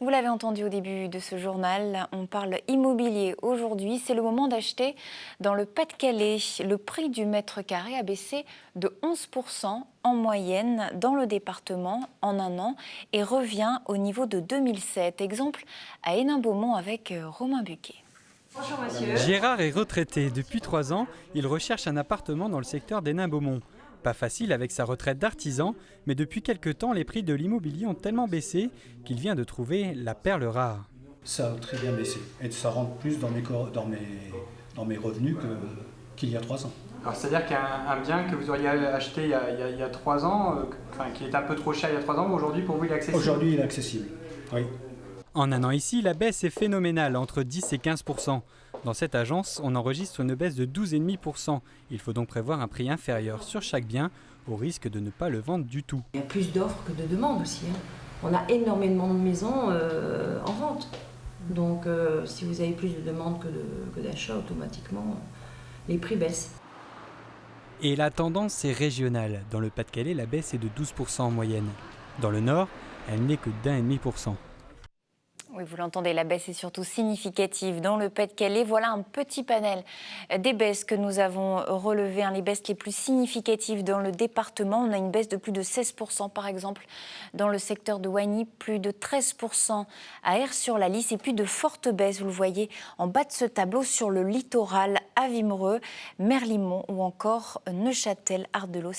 Vous l'avez entendu au début de ce journal, on parle immobilier aujourd'hui. C'est le moment d'acheter dans le Pas-de-Calais. Le prix du mètre carré a baissé de 11% en moyenne dans le département en un an et revient au niveau de 2007. Exemple à Hénin-Beaumont avec Romain Buquet. Bonjour monsieur. Gérard est retraité. Depuis 3 ans, il recherche un appartement dans le secteur d'Hénin-Beaumont. Pas facile avec sa retraite d'artisan, mais depuis quelque temps, les prix de l'immobilier ont tellement baissé qu'il vient de trouver la perle rare. Ça a très bien baissé et ça rentre plus dans mes revenus qu'il y a 3 ans. Alors c'est-à-dire qu'un bien que vous auriez acheté il y a 3 ans, qui était un peu trop cher il y a 3 ans, aujourd'hui pour vous il est accessible? Aujourd'hui il est accessible, oui. En un an ici, la baisse est phénoménale, entre 10 et 15%. Dans cette agence, on enregistre une baisse de 12,5%. Il faut donc prévoir un prix inférieur sur chaque bien, au risque de ne pas le vendre du tout. Il y a plus d'offres que de demandes aussi. On a énormément de maisons en vente. Donc si vous avez plus de demandes que d'achats, automatiquement, les prix baissent. Et la tendance est régionale. Dans le Pas-de-Calais, la baisse est de 12% en moyenne. Dans le Nord, elle n'est que d'1,5%. Oui, vous l'entendez, la baisse est surtout significative dans le Pas-de-Calais. Voilà un petit panel des baisses que nous avons relevées, les baisses les plus significatives dans le département. On a une baisse de plus de 16% par exemple dans le secteur de Wagny, plus de 13% à Aire-sur-la-Lys et puis de fortes baisses, vous le voyez en bas de ce tableau, sur le littoral à Wimereux, Merlimont ou encore Neuchâtel, Ardelot.